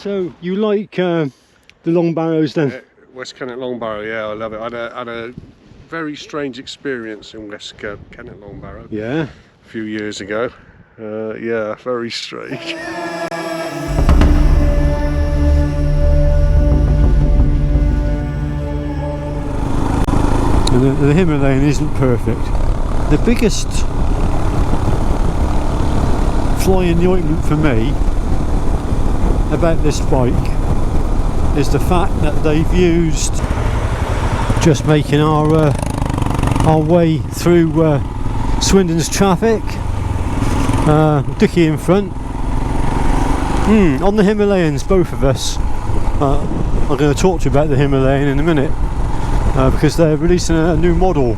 So you like the long barrows then? West Kennet Long Barrow, yeah, I love it. I had a very strange experience in West Kennet Long Barrow. Yeah. A few years ago. Yeah, very strange. And the Himalayan isn't perfect. The biggest fly in the ointment for me about this bike is the fact that they've used just making our way through Swindon's traffic. Dickie in front. On the Himalayans, both of us. I'm going to talk to you about the Himalayan in a minute because they're releasing a new model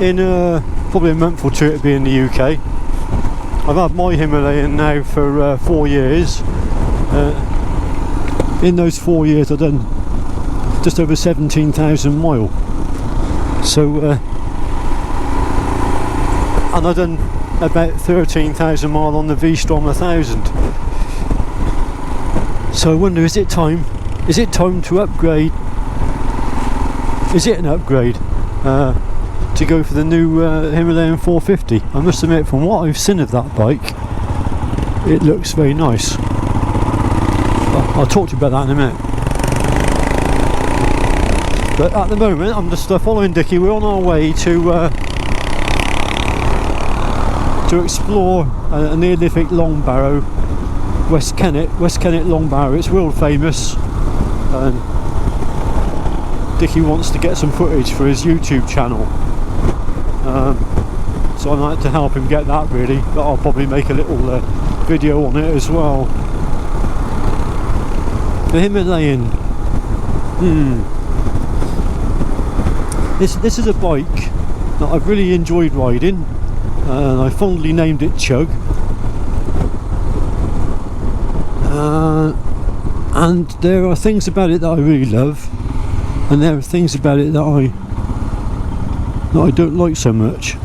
in probably a month or two. It'll be in the UK. I've had my Himalayan now for 4 years. In those 4 years I've done just over 17,000 miles. So and I've done about 13,000 miles on the V-Strom 1000. So I wonder, is it time to upgrade? Is it an upgrade to go for the new Himalayan 450? I must admit, from what I've seen of that bike, it looks very nice. I'll talk to you about that in a minute. But at the moment I'm just following Dickie. We're on our way to explore a Neolithic long barrow, West Kennet Long Barrow. It's world famous, and Dickie wants to get some footage for his YouTube channel, so I'd like to help him get that really, but I'll probably make a little video on it as well. The Himalayan, this is a bike that I've really enjoyed riding, and I fondly named it Chug. And there are things about it that I really love, and there are things about it that I don't like so much.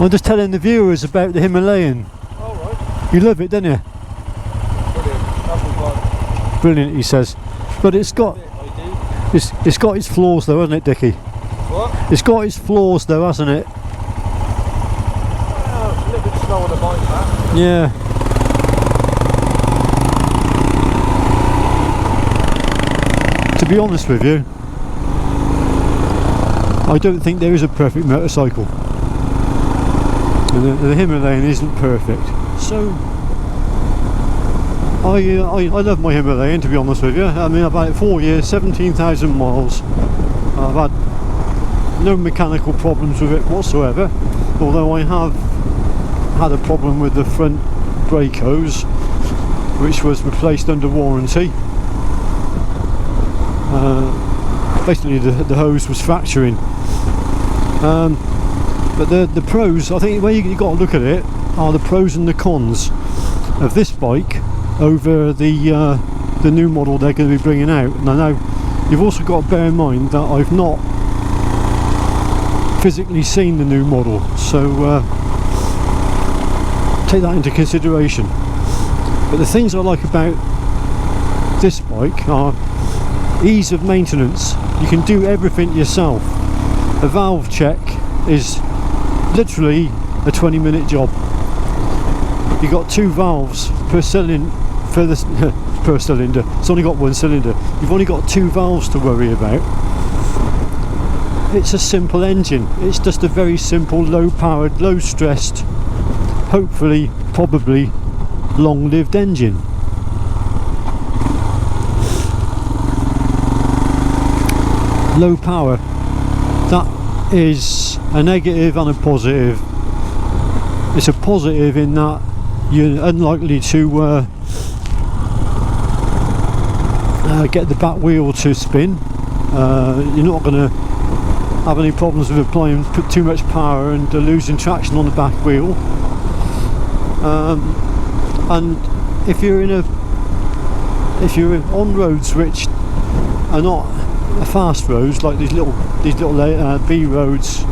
I'm just telling the viewers about the Himalayan. Alright. You love it, don't you? Brilliant. Brilliant, he says. But it's got it's got its flaws though, hasn't it, Dickie? What? It's got its flaws though, hasn't it? Well, it's a little bit slow on the bike, that. Yeah. To be honest with you, I don't think there is a perfect motorcycle. And the Himalayan isn't perfect. So I love my Himalayan, to be honest with you. I mean, I've had it 4 years, 17,000 miles. I've had no mechanical problems with it whatsoever, although I have had a problem with the front brake hose, which was replaced under warranty. Basically the hose was fracturing, but the pros, I think the way you got to look at it are the pros and the cons of this bike over the new model they're going to be bringing out. And I know you've also got to bear in mind that I've not physically seen the new model, so take that into consideration. But the things I like about this bike are ease of maintenance. You can do everything yourself. A valve check is literally a 20-minute job. You've got 2 valves per cylinder. Per cylinder. It's only got 1 cylinder. You've only got 2 valves to worry about. It's a simple engine. It's just a very simple, low-powered, low-stressed, hopefully, probably, long-lived engine. Low power, that is a negative and a positive. It's a positive in that you're unlikely to get the back wheel to spin. You're not going to have any problems with applying too much power and losing traction on the back wheel. And if you're on roads which are not fast roads, like these little B roads,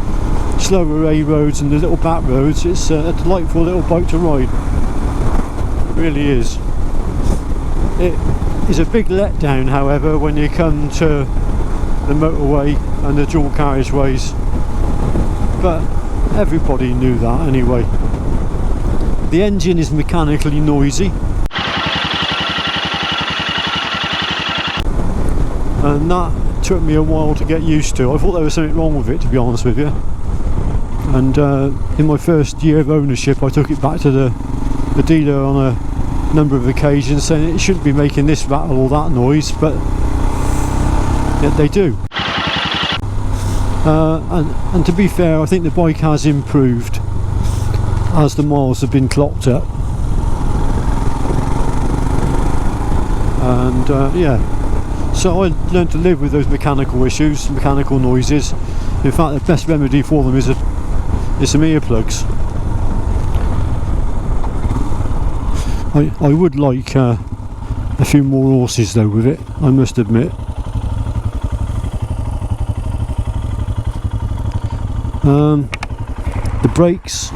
slower A roads and the little back roads, it's a delightful little bike to ride. really is. It is a big letdown, however, when you come to the motorway and the dual carriageways, but everybody knew that anyway. The engine is mechanically noisy, and that took me a while to get used to. I thought there was something wrong with it, to be honest with you, and in my first year of ownership I took it back to the dealer on a number of occasions saying it shouldn't be making this rattle or that noise, but yet they do. And to be fair, I think the bike has improved as the miles have been clocked up, and yeah, so I learned to live with those mechanical issues, mechanical noises. In fact, the best remedy for them is some earplugs. I would like a few more horses though with it, I must admit. The brakes,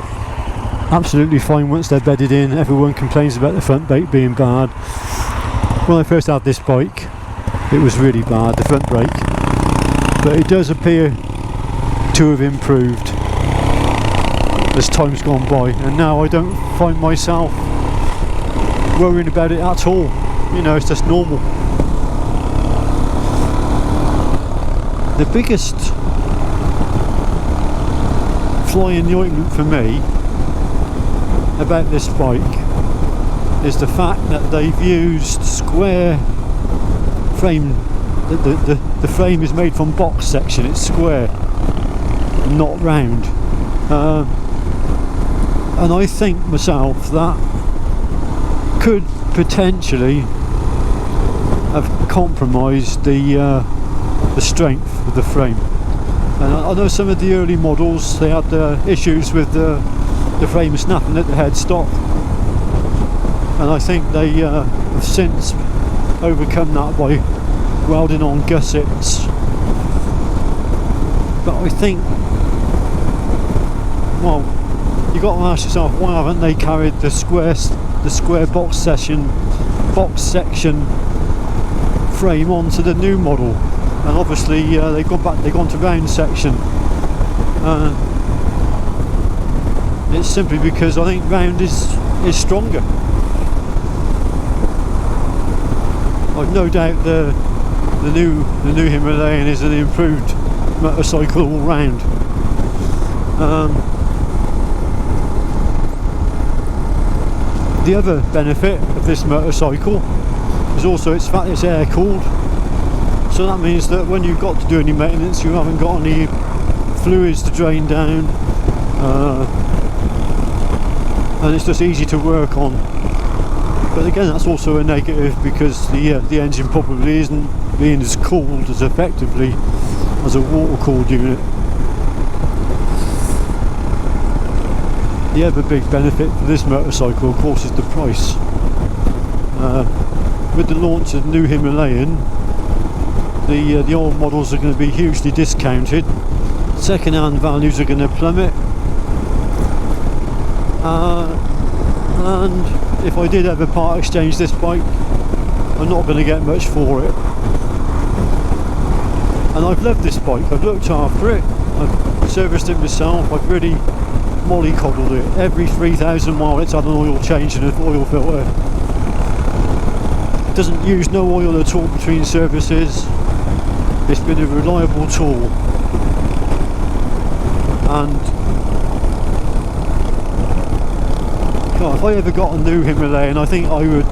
absolutely fine once they're bedded in. Everyone complains about the front brake being bad. When I first had this bike, it was really bad, the front brake, but it does appear to have improved as time's gone by, and now I don't find myself worrying about it at all. You know, it's just normal. The biggest fly in the ointment for me about this bike is the fact that they've used square frame. The frame is made from box section, it's square, not round, and I think myself that could potentially have compromised the strength of the frame. And I know some of the early models, they had issues with the frame snapping at the headstock, and I think they have since overcome that by welding on gussets. But I think, well, you've got to ask yourself, why haven't they carried the square box section frame onto the new model? And obviously they've gone to round section. It's simply because I think round is stronger. I've no doubt the new Himalayan is an improved motorcycle all round. The other benefit of this motorcycle is also its fact it's air cooled, so that means that when you've got to do any maintenance you haven't got any fluids to drain down, and it's just easy to work on. But again, that's also a negative because the engine probably isn't being as cooled as effectively as a water cooled unit. The other big benefit for this motorcycle, of course, is the price. With the launch of the new Himalayan, the old models are going to be hugely discounted. Second-hand values are going to plummet, and if I did ever part exchange this bike, I'm not going to get much for it. And I've loved this bike, I've looked after it, I've serviced it myself, I've really mollycoddled it. Every 3,000 miles it's had an oil change and an oil filter. It doesn't use no oil at all between services. It's been a reliable tool, and God, if I ever got a new Himalayan, I think I would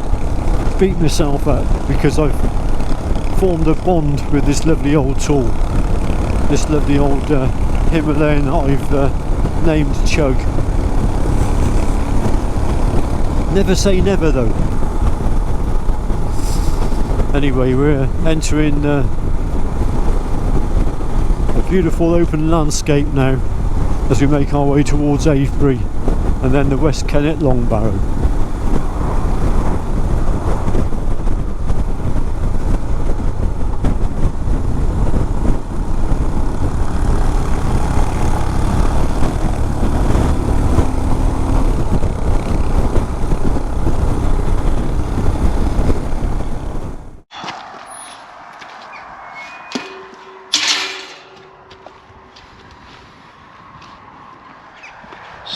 beat myself up because I've formed a bond with this lovely old tool, this lovely old Himalayan that I've named Chug. Never say never though. Anyway, we're entering a beautiful open landscape now as we make our way towards Avebury and then the West Kennet Long Barrow.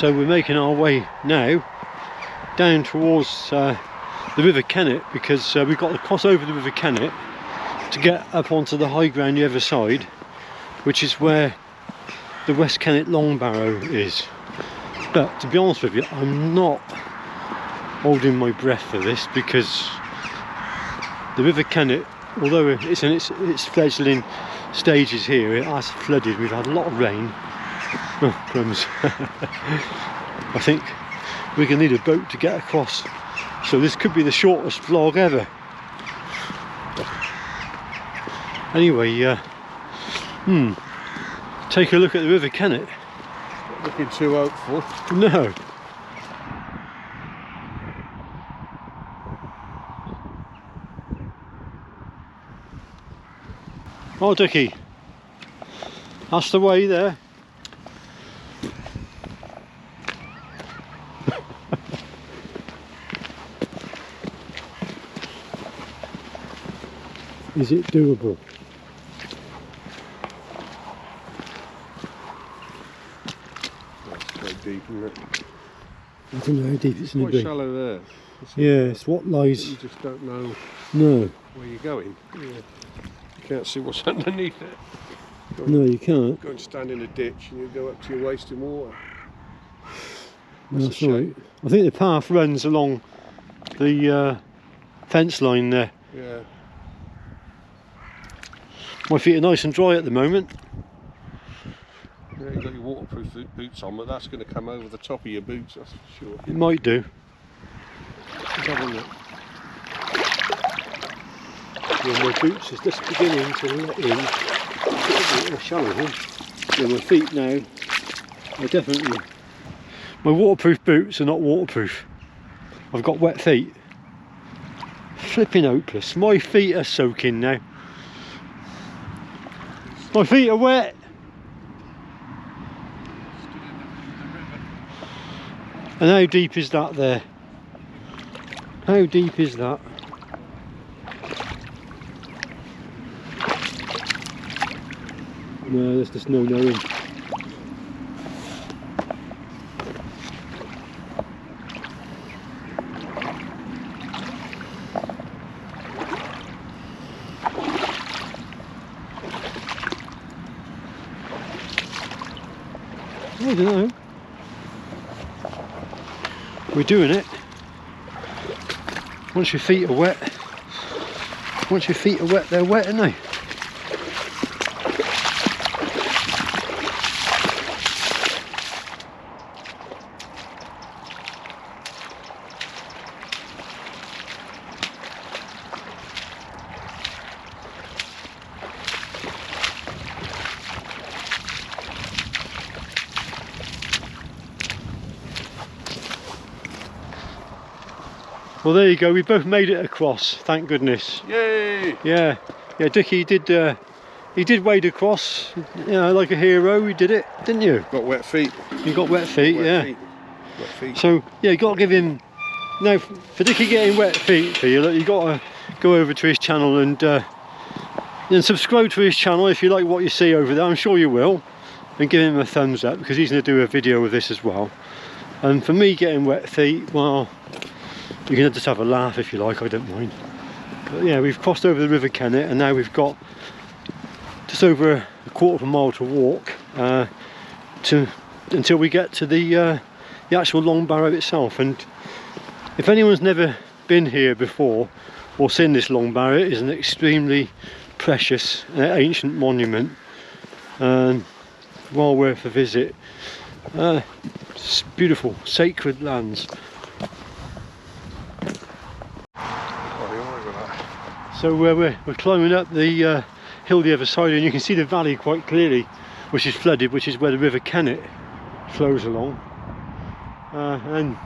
So we're making our way now down towards the River Kennet, because we've got to cross over the River Kennet to get up onto the high ground the other side, which is where the West Kennet Long Barrow is. But to be honest with you, I'm not holding my breath for this, because the River Kennet, although it's in its fledgling stages here, it has flooded. We've had a lot of rain. Oh, crumbs. I think we're going to need a boat to get across, so this could be the shortest vlog ever. Anyway, take a look at the River Kennet. Not looking too hopeful. No. Oh, Dickie, that's the way there. Is it doable? That's quite deep, isn't it? I don't know how deep it's going to Quite be. shallow there. Yeah, it's what lies. You just don't know No, where you're going. Yeah. You can't see what's underneath it. no, you can't. Go and stand in a ditch and you go up to your waist in water. That's a right. I think the path runs along the fence line there. Yeah. My feet are nice and dry at the moment. Yeah, you've got your waterproof boots on, but that's going to come over the top of your boots, that's for sure. It might do. Let's have a look. Yeah, my boots is just beginning to let in. It's a bit shallow, huh? Yeah, my feet now are definitely... My waterproof boots are not waterproof. I've got wet feet. Flipping hopeless. My feet are soaking now. My feet are wet. And how deep is that there? How deep is that? No, there's just no knowing. I don't know. We're doing it. Once your feet are wet, they're wet, aren't they? Well, there you go. We both made it across. Thank goodness. Yay! Yeah, Dickie he did wade across. You know, like a hero. He did it, didn't you? Got wet feet. You got wet feet, yeah. Feet. Wet feet. So yeah, you got to give him. Now, for Dickie getting wet feet for you got to go over to his channel and subscribe to his channel if you like what you see over there. I'm sure you will, and give him a thumbs up, because he's going to do a video with this as well. And for me getting wet feet, well, you can just have a laugh if you like, I don't mind. But yeah, we've crossed over the River Kennet, and now we've got just over a quarter of a mile to walk until we get to the actual Long Barrow itself. And if anyone's never been here before or seen this Long Barrow, it is an extremely precious ancient monument, and well worth a visit. It's beautiful, sacred lands. So we're climbing up the hill the other side, and you can see the valley quite clearly, which is flooded, which is where the River Kennet flows along. And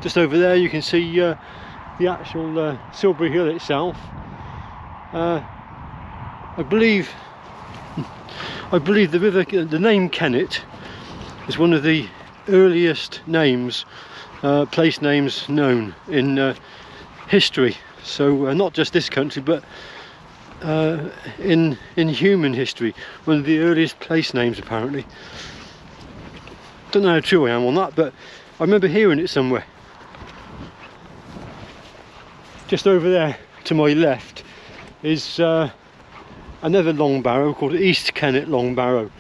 just over there you can see the actual Silbury Hill itself. I believe the name Kennet is one of the earliest names, place names known in history. So not just this country, but in human history, one of the earliest place names apparently. Don't know how true I am on that, but I remember hearing it somewhere. Just over there to my left is another long barrow called East Kennet Long Barrow,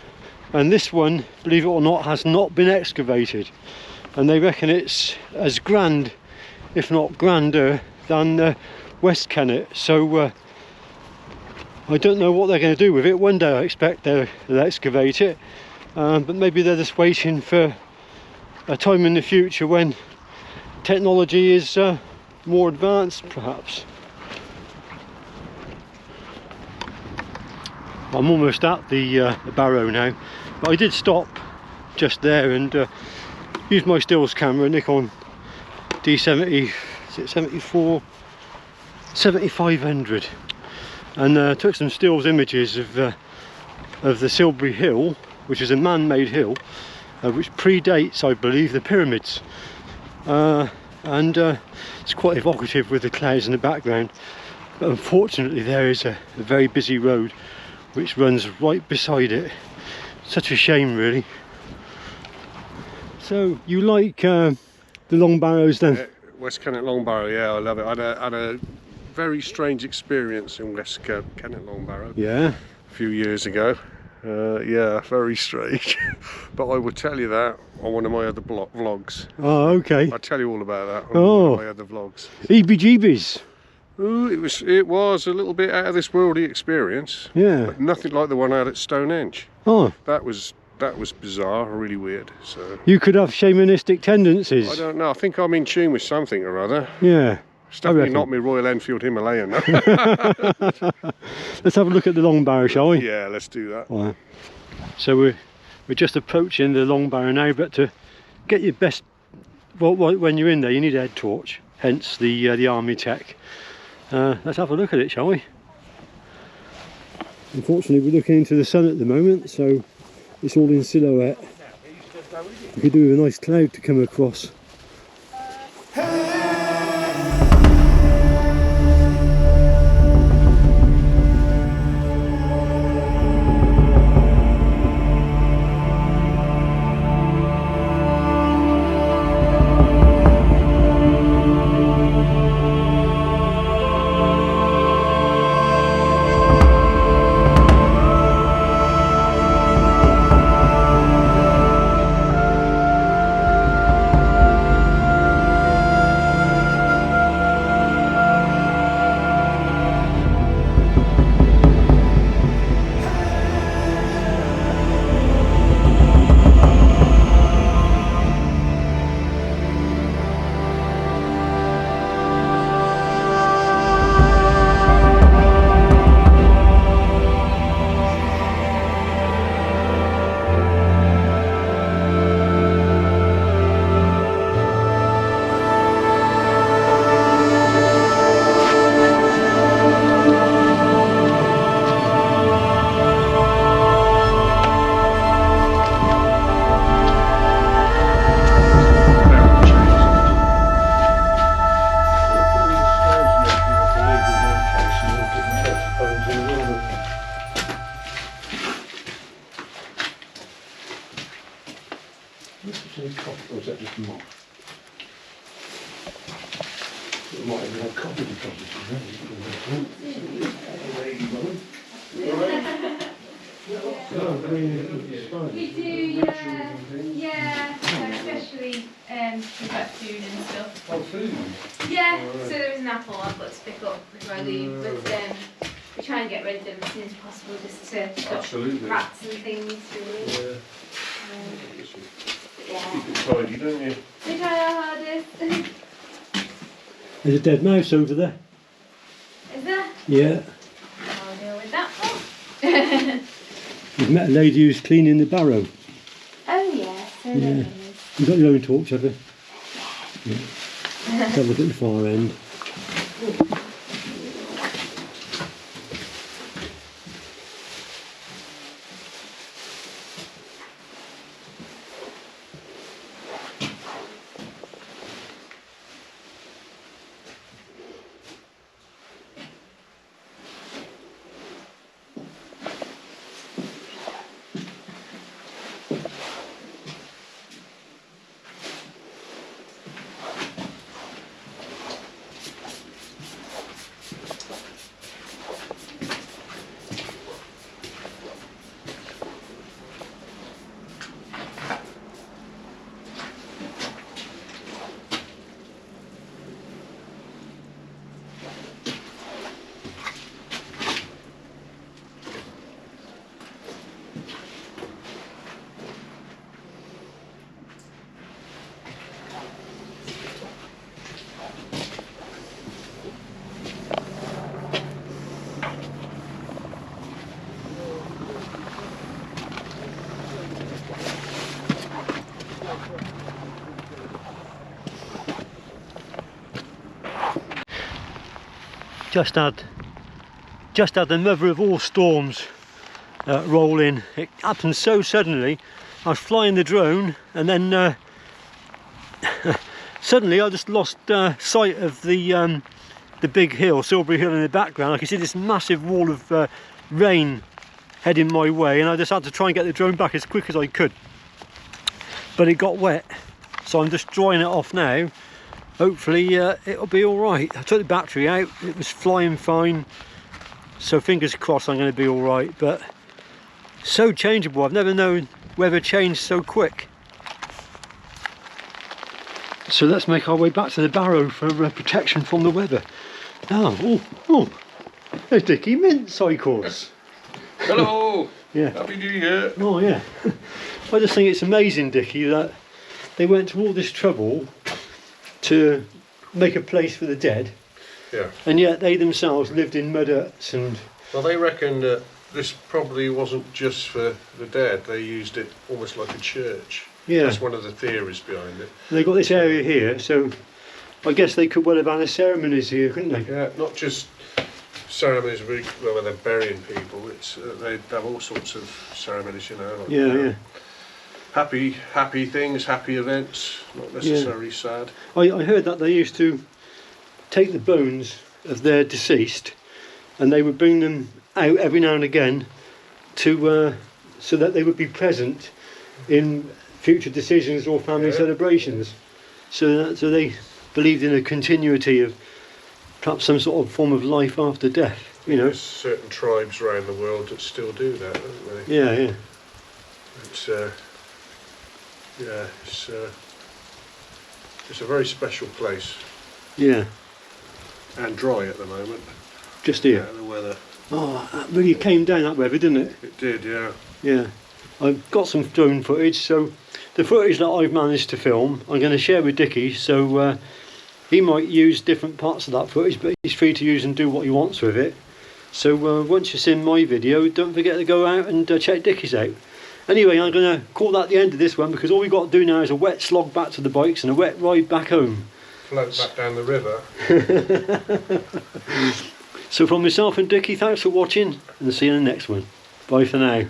and this one, believe it or not, has not been excavated, and they reckon it's as grand, if not grander, than West Kennet. So I don't know what they're going to do with it. One day I expect they'll excavate it, but maybe they're just waiting for a time in the future when technology is more advanced, perhaps. I'm almost at the barrow now, but I did stop just there and use my stills camera, Nikon D70, is it 74? 7500, and took some stills images of the Silbury Hill, which is a man-made hill, which predates, I believe, the pyramids, and it's quite evocative with the clouds in the background. But unfortunately there is a very busy road which runs right beside it. Such a shame, really. So you like the long barrows then? West Kennet Long Barrow, yeah, I love it. I had a very strange experience in West Kennet Long Barrow. Yeah. A few years ago. Yeah, very strange. But I will tell you that on one of my other vlogs. Oh, okay. I'll tell you all about that on one of my other vlogs. EBGBs. Ooh, it was a little bit out of this worldly experience. Yeah. But nothing like the one out at Stonehenge. Oh. That was bizarre, really weird. So you could have shamanistic tendencies. I don't know. I think I'm in tune with something or other. Yeah. It's definitely not my Royal Enfield Himalayan. No. Let's have a look at the long barrow, shall we? Yeah, let's do that. Right. So we're just approaching the long barrow now, but to get your best, well, when you're in there, you need a head torch. Hence the army tech. Let's have a look at it, shall we? Unfortunately, we're looking into the sun at the moment, so it's all in silhouette. We could do with a nice cloud to come across. Or is that just mop? It might even have coffee because it's We do, yeah, especially with like food and stuff. Oh, food? Yeah, so there's an apple I've got to pick up before I leave, but we try and get rid of them as soon as possible just to stop rats and things, really. Yeah. Keep it tidy, don't you? We try our hardest. There's a dead mouse over there. Is there? Yeah. I'll deal with that one. You've met a lady who's cleaning the barrow. Oh yeah, so Yeah. there You've got your own torch, have you? Yeah. Let's have a look at the far end. just had the mother of all storms roll in. It happened so suddenly. I was flying the drone, and then suddenly I just lost sight of the big hill, Silbury Hill, in the background. I could see this massive wall of rain heading my way, and I just had to try and get the drone back as quick as I could. But it got wet, so I'm just drying it off now. Hopefully it'll be all right. I took the battery out, it was flying fine, so fingers crossed I'm going to be all right. But so changeable, I've never known weather change so quick. So let's make our way back to the barrow for protection from the weather. Oh, there's Dickie Mint Cycles. Hello! Yeah. Happy New Year! Oh yeah. I just think it's amazing, Dickie, that they went to all this trouble to make a place for the dead. Yeah. And yet they themselves lived in mud huts and... Well, they reckon that this probably wasn't just for the dead. They used it almost like a church. Yeah. That's one of the theories behind it. They got this area here, so I guess they could well have had ceremonies here, couldn't they? Yeah, not just ceremonies where they're burying people. It's they have all sorts of ceremonies, you know. Like, Yeah. Happy things, happy events, not necessarily sad. I heard that they used to take the bones of their deceased and they would bring them out every now and again to so that they would be present in future decisions or family celebrations. So they believed in a continuity of perhaps some sort of form of life after death, you know. There's certain tribes around the world that still do that, don't they? Yeah. It's a very special place. Yeah. And dry at the moment. Just here. Yeah, the weather. Oh, that really came down, that weather, didn't it? It did, yeah. Yeah. I've got some drone footage, so the footage that I've managed to film I'm going to share with Dickie, so he might use different parts of that footage, but he's free to use and do what he wants with it. So once you've seen my video, don't forget to go out and check Dickie's out. Anyway, I'm going to call that the end of this one, because all we've got to do now is a wet slog back to the bikes and a wet ride back home. Float back down the river. So from myself and Dickie, thanks for watching, and see you in the next one. Bye for now.